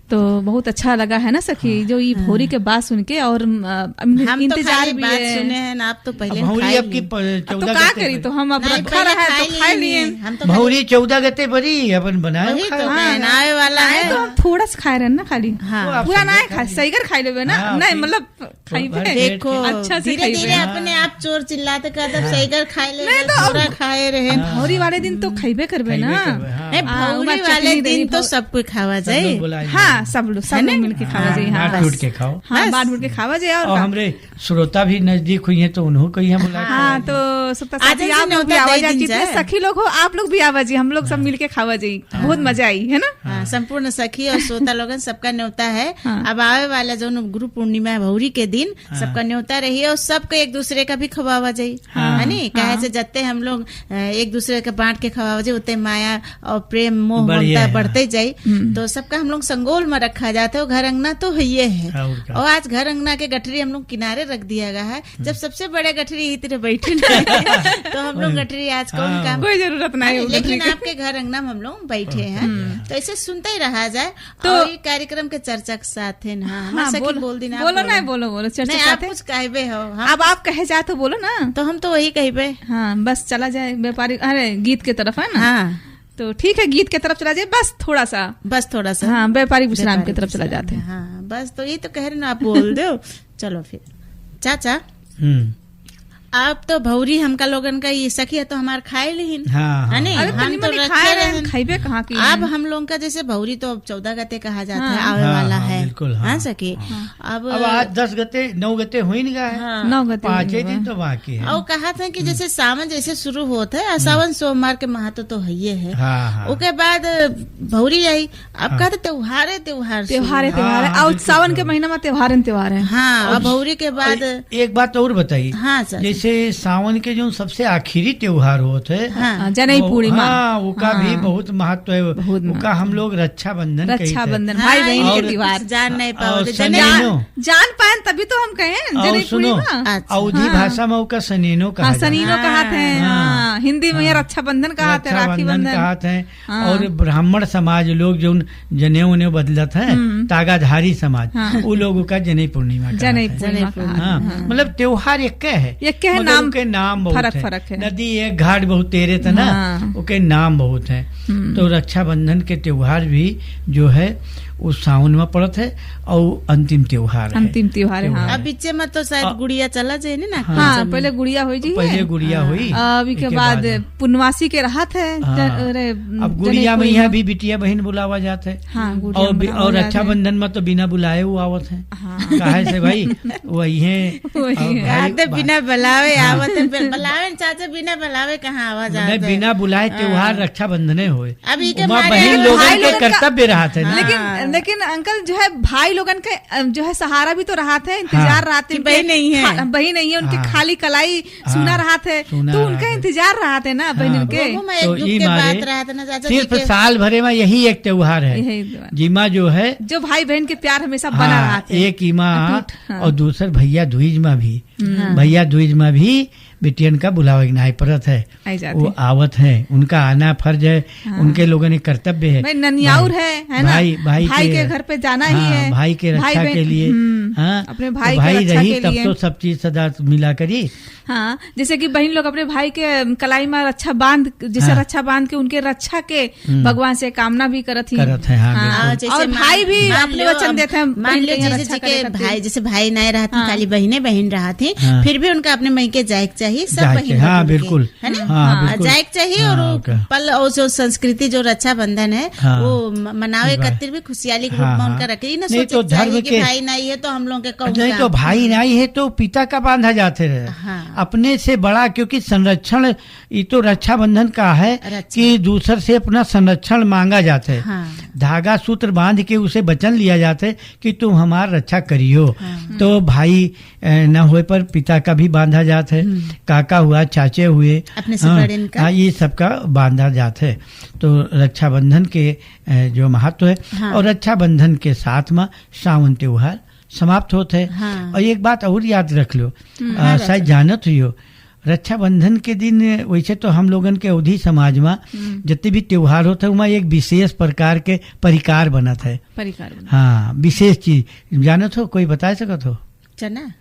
तो बहुत अच्छा लगा है ना सखी, जो ये भौरी के बात सुन के। और हम इंतजार तो भी बात सुने हैं ना, आप तो पहले भौरी अब की तो क्या करी, तो हम अब रखा रहा है तो खा लिए। भौरी 14 गते बरी अपन बनाए बनाए वाला है, तो हम थोड़ा सा खाए रहे ना, खाली पूरा ना खा, सही कर खाई लेवे ना, नहीं मतलब देखो अच्छा से धीरे धीरे अपने आप चोर चिल्लाते कहते सही कर खाए ले, पूरा खाए रहे। भौरी वाले दिन तो खाइबे करबे ना, भौरी वाले दिन तो सब कुछ खावा जाए। हाँ, सब लोग मिलके खावा जाए। बांट के खाओ, बांट के खावा जाए। और हमरे श्रोता भी नजदीक हुई है तो उन्हों को ही हम बुलाए। हाँ, तो आप लोग भी आवाज, जितने सखी लोग हो आप लोग भी आवाज, हम लोग सब मिलके खावा जाए, बहुत मजा आई है ना। संपूर्ण सखी और श्रोता लोगन सबका न्योता है। अब आवे वाला जो गुरु पूर्णिमा भौरी के दिन सबका न्योता रही है, और सबको एक दूसरे का भी खवावा जाए, है नी। कहे से जत्ते हम लोग एक दूसरे का बांट के खवावा जाए, उतने माया और प्रेम मोह ममता बढ़ते जाए। तो सबका हम लोग संगोल में रखा जाता है। घर अंगना तो ये है, और आज घर अंगना के गठरी हम लोग किनारे रख दिया गया है। जब सबसे बड़े गठरी इतने बैठे तो हम लोग गठरी आज कौन काम, कोई जरूरत नहीं, लेकिन आपके घर अंगना में हम लोग बैठे हैं, तो ऐसे सुनते ही रहा जाए। तो कार्यक्रम के चर्चा के साथ है ना, बोल दी ना, बोलो चर्चा आप कुछ कहबे हो। अब आप कहे जाए तो बोलो ना, तो हम तो वही कहबे। हाँ, बस चला जाए व्यापारी, अरे गीत के तरफ है ना। हाँ, तो ठीक है, गीत के तरफ चला जाए, बस थोड़ा सा। हाँ, व्यापारिक विश्राम की तरफ चला जाते हैं। हाँ, बस तो ये तो कह रहे ना, आप बोल दो। चलो फिर चाचा, आप तो भौरी हमका लोगन का ये सखी तो हमार खाए लेकिन हम तो रखे रहे, खाइबे कहाँ की। अब हम लोगों का जैसे भौरी तो अब 14 गते कहा जाता है, आवे वाला है। हाँ सखी, अब आज 10 गते 9 गते हुई नहीं गए, 9 गते 5 दिन तो बाकी है। और कहा था कि जैसे सावन जैसे शुरू होता है, सावन सोमवार के महत्व तो है ये है। उसके बाद भौरी आई, अब कहा त्योहार और सावन के महीना में त्योहार है। हाँ, अब भौरी के बाद एक बात और बताइए। हाँ सर, जैसे सावन के जो सबसे आखिरी त्योहार होते हैं, हाँ, जनई पूर्णिमा, हाँ, उका भी बहुत महत्व है। उका हम लोग रक्षाबंधन रक्षाबंधन भाई बहन के त्योहार जान नहीं पाओ, जान पाए तभी तो हम कहें जनई पूर्णिमा। अवधी भाषा में उका सनेनो कहा, सनीनो कहते हैं, हिंदी में रक्षाबंधन कहते हैं, राखी बंधन कहते हैं। और ब्राह्मण समाज लोग जो जने उन्हें बदलत है, तागाधारी समाज, वो लोगों का जनई पूर्णिमा, जनई पूर्णिमा, मतलब त्योहार एक है, नाम के नाम बहुत फर्क है। नदी एक घाट बहुत तेरे थे ना, उसके नाम बहुत है। तो रक्षाबंधन के त्योहार भी जो है उस सावन में पड़त है और अंतिम त्योहार है। हाँ। अब बीचे में तो शायद गुड़िया चला जाए ना। हाँ, पहले गुड़िया हुई जी, पहले गुड़िया हुई, अभी के बाद पुनवासी के राहत है। अब गुड़िया में यहाँ भी बिटिया बहन बुलावा जाते है, और रक्षाबंधन में तो बिना बुलाए वो आवत है। काहे से भाई वही है, बिना बुलावे आवत है, बुलावे चाचा बिना बुलावे कहाँ आवा जाते, बिना बुलाए त्योहार रक्षाबंधन होए। अभी बहन लोगों के कर्तव्य रहा था। लेकिन अंकल जो है भाई लोगन के जो है सहारा भी तो रहा था, इंतजार रहा था, बही नहीं है, बही नहीं है, उनकी खाली कलाई सुना रहा था, तो उनका इंतजार रहा था ना बहन के। तो सिर्फ साल भरे में यही एक त्योहार है जिमा जो है, जो भाई बहन के प्यार हमेशा बना रहा था। एक ईमा और दूसर भैया द्विज में भी, भैया द्विज में भी बेटियन का बुलावा नहीं पड़त है, वो आवत है, उनका आना फर्ज है। उनके लोगों ने कर्तव्य है, ननियाउर है ना, भाई के घर पे जाना ही है, भाई के रक्षा के लिए, अपने भाई रही तब तो सब चीज सदा मिला करी। हाँ, जैसे कि बहन लोग अपने भाई के कलाई में रक्षा बांध, जैसे रक्षा बांध के उनके रक्षा के भगवान से कामना भी करत है। और भाई भी अपने वचन देते हैं। मान लो जैसे भाई, जैसे भाई नहीं रहा था, खाली बहने बहन रहा थी, फिर भी उनका अपने मई के जायक चाहिए, सब बहन, हाँ बिल्कुल है ना, जायक चाहिए। और पल और जो संस्कृति जो रक्षाबंधन है वो मनावे खातिर भी खुशहाली के रूप में उनका रखे ना। तो धर्म के भाई नहीं है तो हम लोग के नहीं, तो भाई नहीं है तो पिता का बांधा जाते रहे, अपने से बड़ा, क्योंकि संरक्षण ये तो रक्षाबंधन का है कि दूसर से अपना संरक्षण मांगा जाता है। धागा सूत्र बांध के उसे वचन लिया जाता है कि तुम हमारा रक्षा करियो। तो भाई न होए पर पिता का भी बांधा जाता है, काका हुआ, चाचे हुए, अपने से बड़े इनका, ये सबका बांधा जाता है। तो रक्षाबंधन के जो महत्व है, और रक्षाबंधन के साथ में सावन त्योहार समाप्त होते हैं। और एक बात और याद रख लो, शायद जानत हो, रक्षाबंधन के दिन वैसे तो हम लोगन के अवधी समाज में जितने भी त्योहार होते हैं, एक विशेष प्रकार के परिकार बनत है। हाँ, विशेष चीज जानत हो, कोई बता सकत हो? चना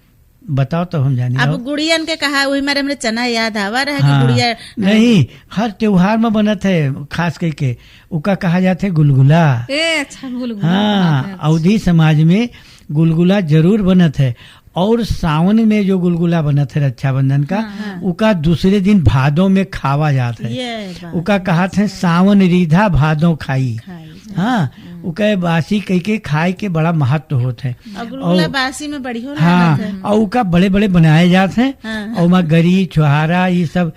बताओ तो हम जाने। अब गुड़ियन के कहा वही मेरे चना याद आवा रहा कि गुड़िया नहीं, हर त्योहार में बनत है, खास करके उका कहा जाता है गुलगुला। अच्छा, गुलगुला। हाँ, अवधी समाज में गुलगुला जरूर बनत है। और सावन में जो गुलगुला बनत है रक्षाबंधन का, उका दूसरे दिन भादों में खावा जाता है। उका कहा था सावन रीधा भादों खाई। हाँ, उका बासी कह के खाए के बड़ा महत्व होता है। और बासी में बड़ी हो, हाँ, और उका बड़े बड़े बनाए जाते हैं, और वहाँ गरी छुहारा ये सब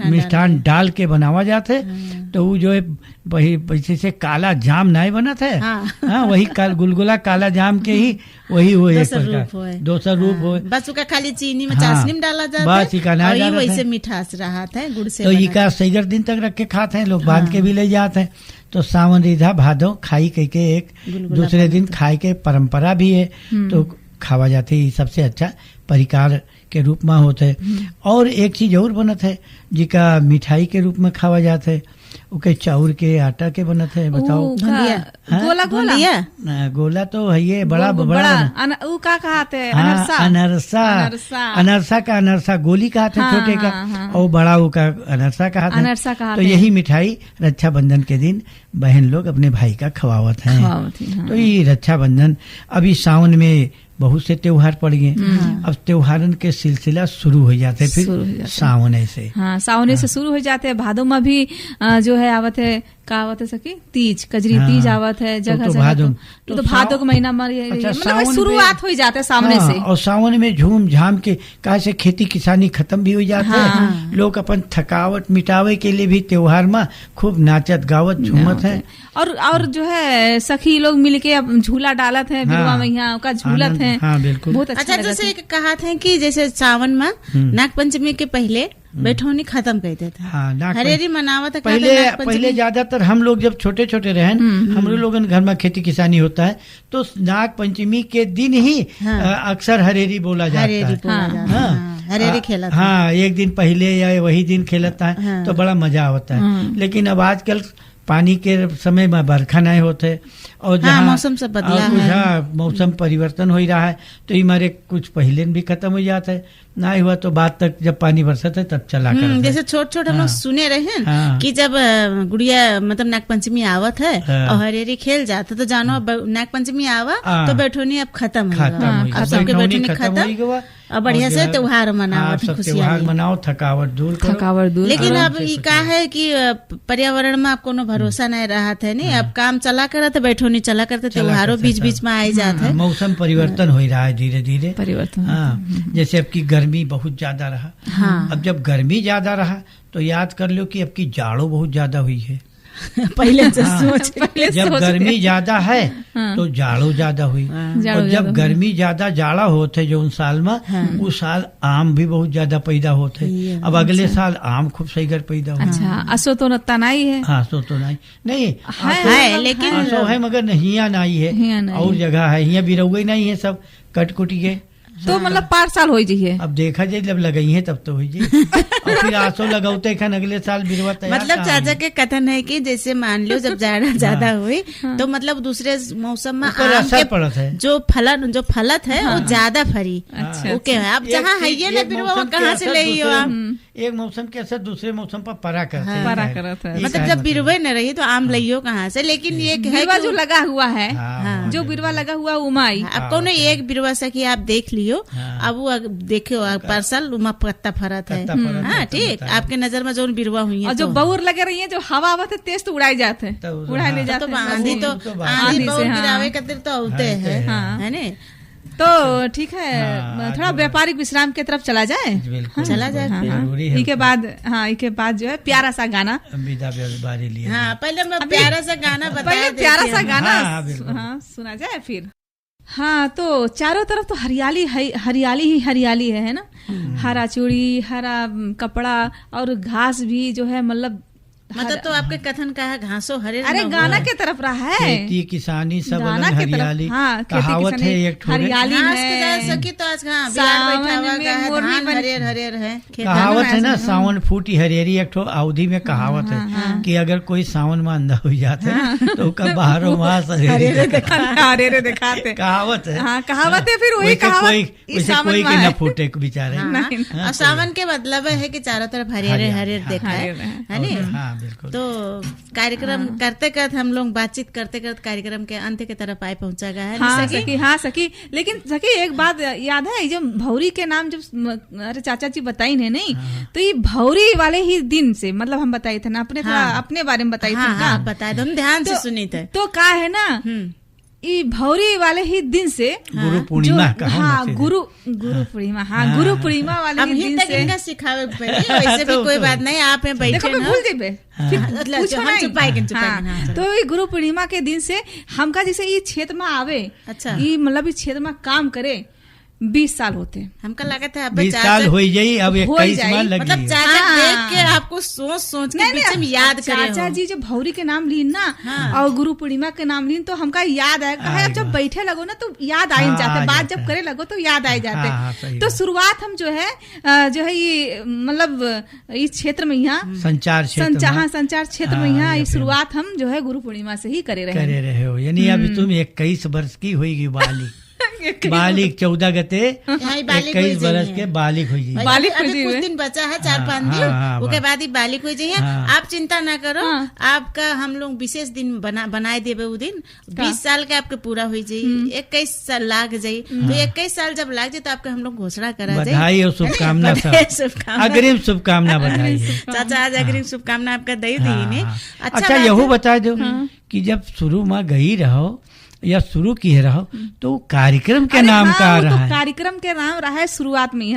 मिष्ठान डाल के बनावा जाते है। तो वो जो है वही से काला जाम नहीं बनत है, हाँ, वही गुलगुला काला जाम के ही वही हो, एक प्रकार दोसर रूप हो, बस उसका खाली चीनी में चाशनी में डाला जाता है, बस वैसे मिठास रहा था गुड़ से। तो इका सैगर दिन तक रख के खाते हैं लोग, बांध के भी ले जाते हैं। तो सावन रीधा भादो खाई कह के एक दूसरे दिन खाए के परंपरा भी है, तो खावा जाते है। सबसे अच्छा परिकार के रूप में होते है। और एक चीज और बनत है जिका मिठाई के रूप में खावा जाता है, ओके चाउर के आटा के बनत है। बताओ, गोला गोला गोला तो है ये बड़ा बड़ा का कहते हैं, अनरसा का अनरसा गोली कहते हैं छोटे का, और बड़ा का अनरसा कहते हैं। तो यही मिठाई रक्षाबंधन के दिन बहन लोग अपने भाई का खवावत हैं। तो ये रक्षाबंधन, अभी सावन में बहुत से त्योहार पड़ गए, अब त्योहारन के सिलसिला शुरू हो जाते फिर सावन से। हाँ, सावन से शुरू हो जाते हैं। भादों में भी जो है आवत है का आवत है सकी तीज कजरी तीज आवत है जगह तो जगह तो भादो का महीना मतलब शुरुआत हो जाता है सामने से। और सावन में झूम झाम के कहा से खेती किसानी खत्म भी हो जाता है। लोग अपन थकावट मिटावे के लिए भी त्योहार में खूब नाचत गावत झूमत है। और जो है सखी लोग मिलके अब झूला डालत है बिरवा मैया का झूलत है। बिल्कुल बहुत अच्छा जैसे कहा था कि जैसे सावन में नाग पंचमी के पहले बैठौनी खत्म कर देते थे, हरेरी मनावत है। पहले ज्यादातर हम लोग जब छोटे छोटे रहे हम लोगन घर में खेती किसानी होता है तो नाग पंचमी के दिन ही अक्सर हरेरी बोला जाता है। हरेरी खेलता हाँ, एक दिन पहले या वही दिन खेलता है तो बड़ा मजा होता है। लेकिन अब आजकल पानी के समय में बरखा नहीं होते और जहाँ मौसम से बदला है, मौसम परिवर्तन हो ही रहा है तो हमारे कुछ पहले भी खत्म हो जाता है, ना हुआ तो बाद तक जब पानी बरसत है तब चला कर। जैसे छोट छोट हम लोग सुने रहे कि जब गुड़िया मतलब नाग पंचमी आवत है और हरेरी खेल जाता तो जानो नाग पंचमी आवा तो बैठोनी अब खत्म हो सबके बैठोनी खत्म और बढ़िया से त्योहार मनाओ, त्योहार मनाओ, थकावट दूर। लेकिन अब ये का है कि पर्यावरण में आप कोनो भरोसा नहीं रहा था नहीं, अब काम चला करत बैठो नहीं चला करते, त्योहारों बीच बीच में आए जाते है। मौसम परिवर्तन हो रहा है धीरे धीरे परिवर्तन। हाँ, जैसे अब की गर्मी बहुत ज्यादा रहा। अब जब गर्मी ज्यादा रहा तो याद कर लो कि अब की जाड़ो बहुत ज्यादा हुई है। पहले से सोच जब गर्मी ज्यादा है तो जाड़ो ज्यादा हुई और जब गर्मी ज्यादा जाड़ा होते जो उन साल में उस साल आम भी बहुत ज्यादा पैदा होते। अब अगले साल आम खूब सही कर पैदा हो। अच्छा, असो तो नत्ता नहीं है। हाँ, सो तो नहीं है लेकिन असो है मगर नहीं नहीं है और जगह है, यहाँ भी रहुए नहीं है, सब कटकुटी के तो मतलब 5 साल हो जाइए। अब देखा जाए जब लगाई है तब तो हो जाए और फिर आसो लगाते खान अगले साल बिरवा तैयार। मतलब चाचा के कथन है कि जैसे मान लो जब जाड़ा ज्यादा हुई तो मतलब दूसरे मौसम में आम के पड़त है जो फलत है वो ज्यादा फरी। ओके, अब जहाँ है ना बिरवा वो कहाँ से ले आम? एक मौसम के असर दूसरे मौसम पर परा करते हैं। मतलब जब बिरवे न रही तो आम लियो कहाँ से? लेकिन ये बिरवा जो लगा हुआ है, जो बिरवा लगा हुआ उमाई, अब कौन एक बिरवा सकी आप देख लियो, अब वो देखो पार्सल उमा पत्ता फरत है। हाँ ठीक, आपके नजर में जो बिरवा हुई है और जो बउर लगे रही है जो हवा आवत है तेज तो उड़ाई जाते हैं, उड़ाई ले जाते हैं। आंधी बउर गिरावे खातिर तो होते है ना। तो ठीक है, थोड़ा व्यापारिक विश्राम की तरफ चला जाए। चला जाए इसके बाद जो है प्यारा सा गाना पहले मैं प्यारा सा गाना बताया, प्यारा सा गाना सुना जाए फिर। हाँ, तो चारों तरफ तो हरियाली ही हरियाली है ना। हरा चूड़ी, हरा कपड़ा और घास भी जो है मतलब तो आपके कथन का है घासों हरे। अरे गाना के तरफ रहा है, खेती किसानी सब हरियाली। हाँ, कहावत है एक हरियाली सकी तो आज हरियर है कहावत है ना, सावन फूटी हरियरी। एक ठो अवधि में कहावत है कि अगर कोई सावन में अंधा हो जाता है तो बाहरों मास हरियर दिखाते। कहावत है। हाँ, कहावत है। फिर वही कहावत कोई के न फूटे बेचारे। सावन के मतलब है कि चारों तरफ हरियर देखा है। तो कार्यक्रम करते करते हम लोग बातचीत करते करते कार्यक्रम के अंत की तरफ आए पहुंचा गया है। हाँ सखी, लेकिन सखी एक बात याद है, जो भौरी के नाम जब अरे चाचा जी बताई नहीं तो ये भौरी वाले ही दिन से मतलब हम बताए थे ना, अपने अपने बारे में बताई थे। बताए थे, हम ध्यान से सुनी थे। तो का है ना, ये भौरी वाले ही दिन से गुरु पूर्णिमा का। हाँ, गुरु पूर्णिमा। हाँ, गुरु पूर्णिमा वाले ही दिन से इनका सिखावे वैसे भी कोई बात नहीं, आप हैं बैठे ना, भूल जेबे तो ये गुरु पूर्णिमा के दिन से हमका जैसे ये क्षेत्र में आवे, अच्छा ये मतलब इस क्षेत्र में काम करे 20 साल होते। हमका लगा था 20 साल हो जाई, अब 21 साल लग मतलब चाचा देख के आपको सोच के बीच में याद करे। चाचा जी जब भौरी के नाम लीन ना और गुरु पूर्णिमा के नाम लीन तो हमका याद आया। अब जब बैठे लगो ना तो याद आ जाते, बात जब करे लगो तो याद आ जाते। तो शुरुआत हम जो है ये मतलब इस क्षेत्र में यहाँ संचार क्षेत्र में यहाँ ये शुरुआत हम जो है गुरु पूर्णिमा से ही करे रहे हो। यानी अभी तुम 21 वर्ष की हुई वाली बालिक 14 गते 21 बरस के बालिक हो जाइए। बालिक अभी कुछ दिन बचा है, 4-5 दिन, उसके बाद ही बालिक हो जाइए। आप चिंता ना करो, आपका हम लोग विशेष दिन बनाए देवे। वो दिन 20 साल के आपके पूरा हो जाइए, 21 साल लाग जाये। तो 21 साल जब लाग जाये तो आपके हम लोग घोषणा करा जाए। बधाई और शुभकामना, अग्रिम शुभकामना बधाई। चाचा आज अग्रिम शुभकामना आपका दे दी। अच्छा यही बता दो कि जब शुरू में गई रहो या शुरू किए रहो तो कार्यक्रम के नाम का रहा है? कार्यक्रम के नाम रहा है शुरुआत में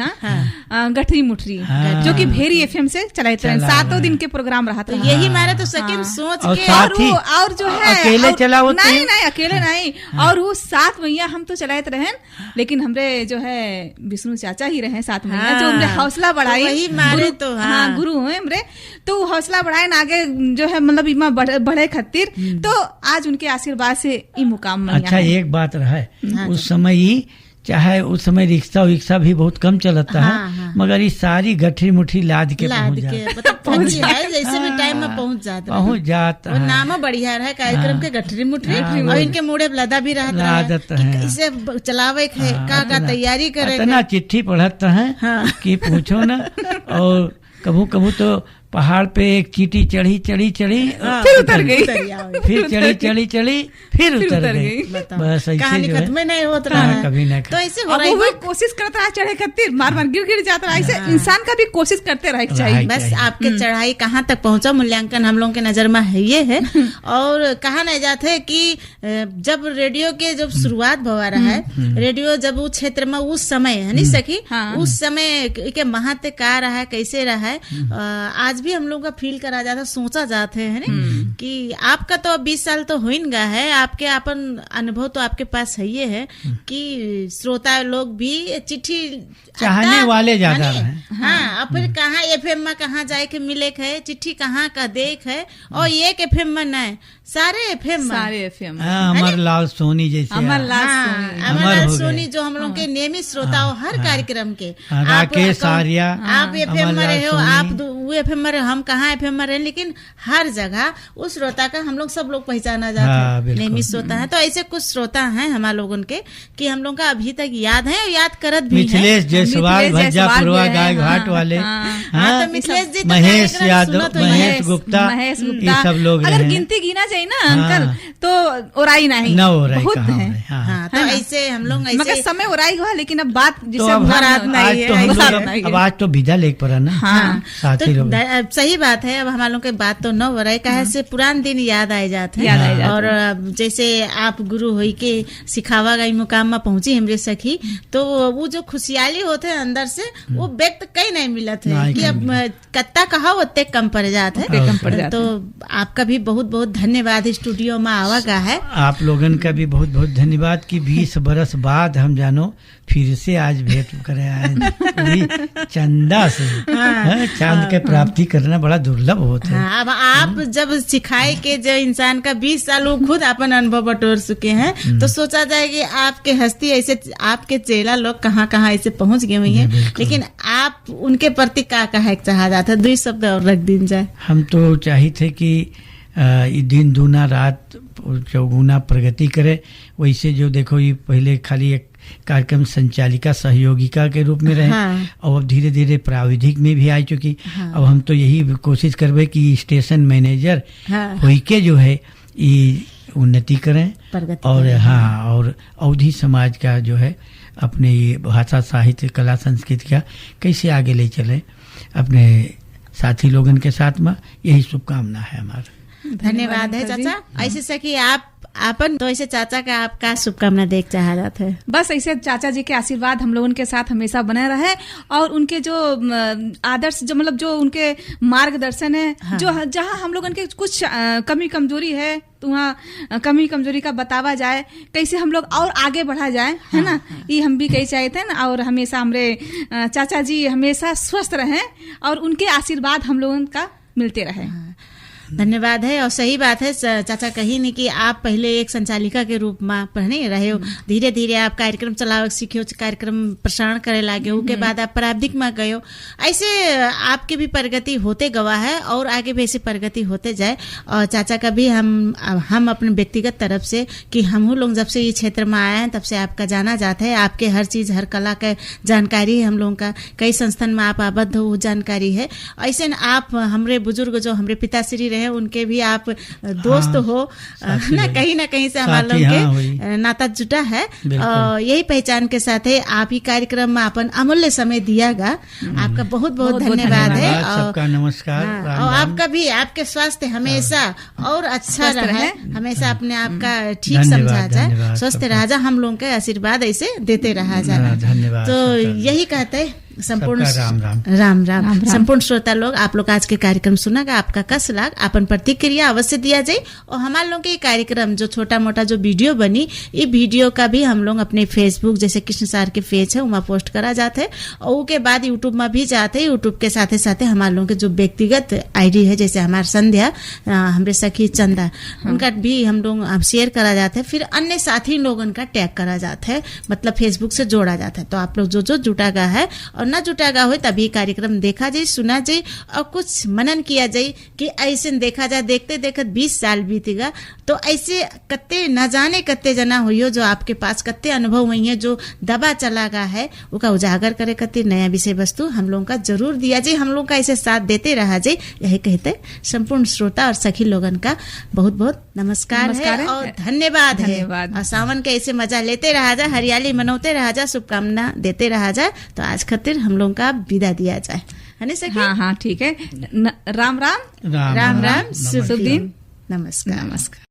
गठरी मुठरी, जो कि भेरी एफएम से चलाते रहे। 7 दिन के प्रोग्राम रहा था। यही मारे तो सके सोच के और जो है अकेले चला नहीं अकेले नहीं। और वो 7 महीना हम तो चलाते रहे, लेकिन हमरे जो है विष्णु चाचा ही रहे 7 महीना, जो हमरे हौसला बढ़ाई। वही मारे तो गुरु है हमरे, तो हौसला बढ़ाए आगे जो है मतलब इमा बढ़े खातिर। तो आज उनके आशीर्वाद से ई मुकाम। अच्छा एक बात रहा है, उस समय ही चाहे उस समय रिक्शा भी बहुत कम चलता है, मगर ये सारी गठरी मुठरी लाद के पहुंच जाए, जैसे भी टाइम में पहुंच जाता है। नाम बढ़िया है कार्यक्रम के गठरी मुठरी, और इनके मुड़े लदा भी रहता है, इसे चलावे का तैयारी करे। इतना चिट्ठी पढ़ता है कि पूछो ना। और कभू तो पहाड़ पे एक चींटी चढ़ी फिर उतर गई, फिर चढ़ी फिर उतर गई। बस कहानी खत्म नहीं होता रहा, कभी नहीं। तो ऐसे हो रही कोशिश करता रहा चढ़े खातिर, मार गिर जाता रहा। ऐसे इंसान का भी कोशिश करते रहे चाहिए। बस आपके चढ़ाई कहाँ तक पहुंचा मूल्यांकन हम लोगों के नजर में है ये है। और कहा नहीं जाते कि जब रेडियो के जब शुरुआत भवा रहा है, रेडियो जब उस क्षेत्र में उस समय है नहीं सकी, उस समय के महत्व का रहा है, कैसे रहा है, आज भी हम लोग का फील करा जाता, सोचा जाते है ना कि आपका तो 20 साल तो होइनगा है, आपके अपन अनुभव तो आपके पास है ये है कि श्रोता लोग भी चिट्ठी चाहने वाले ज्यादा हैं। हाँ, फिर कहाँ एफएम में कहाँ जाए के मिले है, चिट्ठी कहाँ का देख है। और एक एफएम में नहीं, सारे एफएम अमरलाल सोनी जैसे अमरलाल सोनी जो हम लोग के नियमित श्रोता हो हर कार्यक्रम के। राकेश आर्या, आप एफएम में रहे हो, आप वो एफएम में रहे, हम कहाँ एफएम में रहे, लेकिन हर जगह उस श्रोता का हम लोग सब लोग पहचाना जाता है, नियमित श्रोता है। तो ऐसे कुछ श्रोता हैं हमारे लोगों के कि हम लोग का अभी तक याद है और याद करत भी मिथिलेश जायसवाल भज्जापुरवा गाय घाट वाले, तो मिथिलेश जी, महेश यादव, महेश गुप्ता, ये सब लोग अगर गिनती गिना चाहिए ना अंकल तो ओराई नहीं बहुत है। तो ऐसे हम लोग मगर समय ओराई हुआ, लेकिन अब बात जिसे अब आज तो विदा लेके पड़ा ना साथी लोग। सही बात है। अब हमारे लोग के बात तो न ओराई कहे से पुरान दिन याद आए जाते हैं। और जैसे आप गुरु होई के सिखावा गई मुकाम में पहुंची हमरे सखी, तो वो जो खुशहाली होते है अंदर से, वो व्यक्त कहीं नहीं मिलत है कि अब कत्ता कहा उतने कम पड़ जाते है। तो आपका भी बहुत बहुत धन्यवाद स्टूडियो में आवागा है। आप लोगन का भी बहुत बहुत धन्यवाद कि 20 बरस बाद हम जानो फिर से आज भेंट करे चंदा से। चांद के प्राप्ति करना बड़ा दुर्लभ होता है। अब आप जब सिखाए के जो इंसान का 20 साल वो खुद अपन अनुभव बटोर चुके हैं, तो सोचा जाए कि आपके हस्ती ऐसे आपके चेला लोग कहाँ कहाँ ऐसे पहुंच गए हुई हैं, लेकिन आप उनके प्रति क्या कहा चाहा जाता, 2 शब्द और रख दिन जाए। हम तो चाहिए थे कि दिन दूना रात चौगुना प्रगति करे। वैसे जो देखो ये पहले खाली एक कार्यक्रम संचालिका सहयोगिका के रूप में रहे, और अब धीरे धीरे प्राविधिक में भी आ चुकी। अब हम तो यही कोशिश करबे कि स्टेशन मैनेजर होई के जो है ये उन्नति करें, और और अवधि समाज का जो है अपने भाषा साहित्य कला संस्कृति का कैसे आगे ले चले अपने साथी लोगन के साथ में। यही शुभकामना है हमारा। धन्यवाद है चाचा। ऐसे सकी आप अपन तो ऐसे चाचा का आपका शुभकामना देख चाहा जाता है। बस ऐसे चाचा जी के आशीर्वाद हम लोगों के साथ हमेशा बने रहे, और उनके जो आदर्श जो मतलब जो उनके मार्गदर्शन है, जो जहाँ हम लोगों के कुछ कमी कमजोरी है तो वहाँ कमी कमजोरी का बतावा जाए, कैसे हम लोग और आगे बढ़ा जाए, है ना। ये हम भी कही चाहते हैं ना। और हमेशा हमारे चाचा जी हमेशा स्वस्थ रहें और उनके आशीर्वाद हम लोगों का मिलते रहे। धन्यवाद है। और सही बात है चाचा कही नहीं कि आप पहले एक संचालिका के रूप में पढ़ने रहे हो, धीरे धीरे आप कार्यक्रम चलावे सीखे, कार्यक्रम प्रसारण करे लागे, उसके बाद आप प्राविधिक में गए हो। ऐसे आपकी भी प्रगति होते गवा है और आगे भी ऐसी प्रगति होते जाए। और चाचा का भी हम अपने व्यक्तिगत तरफ से कि हम लोग जब से ये क्षेत्र में आए हैं तब से आपका जाना जाता है, आपके हर चीज हर कला का जानकारी है हम लोगों का, कई संस्थान में आप आबद्ध हो जानकारी है। ऐसे आप हमरे बुजुर्ग जो हमरे पिताश्री रहे उनके भी आप दोस्त हो ना, कहीं से हमारे लोग के नाता जुटा है। यही पहचान के साथ है आप ही कार्यक्रम में अपन अमूल्य समय दियागा, आपका बहुत बहुत धन्यवाद है। सबका नमस्कार। और आपका भी आपके स्वास्थ्य हमेशा और अच्छा रहे, हमेशा अपने आप का ठीक समझा जाए, स्वस्थ रहा जाए, हम लोगों के आशीर्वाद ऐसे देते रहा जाए। धन्यवाद। तो यही कहते हैं संपूर्ण राम राम संपूर्ण श्रोता लोग, आप लोग आज के कार्यक्रम सुनागा, आपका कस लाग अपन प्रतिक्रिया अवश्य दिया जाए। और हमारे लोग के कार्यक्रम जो छोटा मोटा जो वीडियो बनी, ये वीडियो का भी हम लोग अपने फेसबुक जैसे कृष्ण सार के पेज है वहाँ पोस्ट करा जाते है, और उसके बाद यूट्यूब में भी जाते हैं। यूट्यूब के साथ साथ हमारे लोगों के जो व्यक्तिगत आईडी है जैसे हमारे संध्या, हमारे सखी चंदा, उनका भी हम लोग शेयर करा जाते हैं। फिर अन्य साथी लोग उनका टैग करा जाता है, मतलब फेसबुक से जोड़ा जाता है। तो आप लोग जो जुटागा है और न जुटागा हो तभी कार्यक्रम देखा जाए, सुना जाए और कुछ मनन किया जाए कि ऐसे देखा जाए। देखते देखते 20 साल बीतेगा तो ऐसे कत्ते न जाने कत्ते जना हुई जो आपके पास कत्ते अनुभव हुई है जो दबा चला गया है, उसका उजागर करे कत्ते नया विषय वस्तु हम लोगों का जरूर दिया जाए, हम लोग का ऐसे साथ देते रहा जाए। यही कहते संपूर्ण श्रोता और सखी लोगन का बहुत बहुत नमस्कार है और धन्यवाद है। और सावन के ऐसे मजा लेते रहा जाए, हरियाली मनोते रहा जाए, शुभकामना देते रहा जाए। तो आज खातिर हम लोगों का विदा दिया जाए, है ना सखी? हाँ ठीक है। राम राम राम राम, शुभ दिन, नमस्कार।